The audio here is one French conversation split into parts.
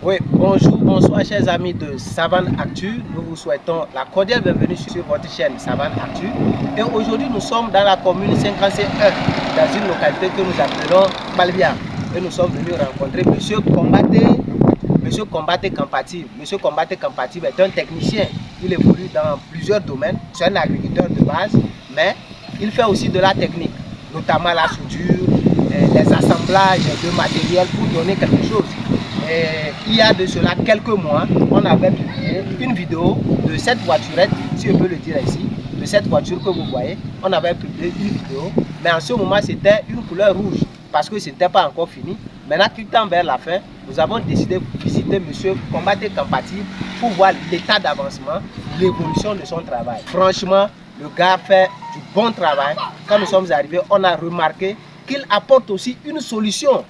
Oui, bonjour, bonsoir chers amis de Savane Actu. Nous vous souhaitons la cordiale bienvenue sur votre chaîne Savane Actu. Et aujourd'hui, nous sommes dans la commune 51, dans une localité que nous appelons Malbia. Et nous sommes venus rencontrer Monsieur Combaté Campative. Monsieur Combaté Campative est un technicien. Il évolue dans plusieurs domaines. C'est un agriculteur de base, mais il fait aussi de la technique, notamment la soudure, les assemblages de matériel pour donner quelque chose. Et il y a de cela quelques mois, on avait publié une vidéo de cette voiturette, si je peux le dire ici, de cette voiture que vous voyez. On avait publié une vidéo, mais en ce moment c'était une couleur rouge parce que ce n'était pas encore fini. Maintenant, cliquant vers la fin, nous avons décidé de visiter M. Combaté Campative pour voir l'état d'avancement, l'évolution de son travail. Franchement, le gars fait du bon travail. Quand nous sommes arrivés, on a remarqué qu'il apporte aussi une solution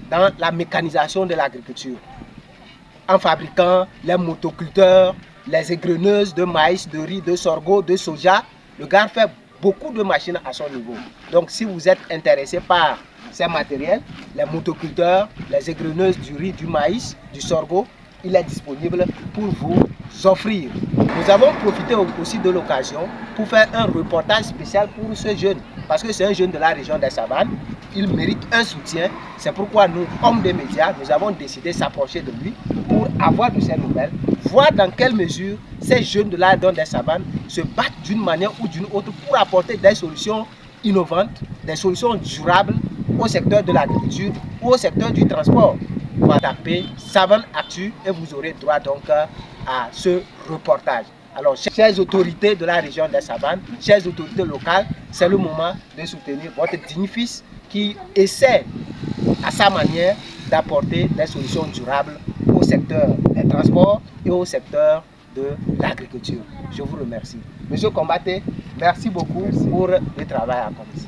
dans la mécanisation de l'agriculture, en fabriquant les motoculteurs, les égreneuses de maïs, de riz, de sorgho, de soja. Le gars fait beaucoup de machines à son niveau. Donc si vous êtes intéressé par ces matériels, les motoculteurs, les égreneuses du riz, du maïs, du sorgho, il est disponible pour vous offrir. Nous avons profité aussi de l'occasion pour faire un reportage spécial pour ce jeune, parce que c'est un jeune de la région des Savanes. Il mérite un soutien. C'est pourquoi nous, hommes des médias, nous avons décidé de s'approcher de lui pour avoir de ses nouvelles, voir dans quelle mesure ces jeunes de la région des Savanes se battent d'une manière ou d'une autre pour apporter des solutions innovantes, des solutions durables au secteur de l'agriculture ou au secteur du transport. Vous tapez Savane Actu et vous aurez droit donc à ce reportage. Alors, chères autorités de la région des Savanes, chères autorités locales, c'est le moment de soutenir votre digne fils qui essaie à sa manière d'apporter des solutions durables au secteur des transports et au secteur de l'agriculture. Je vous remercie. Monsieur Combaté, merci beaucoup pour le travail accompli.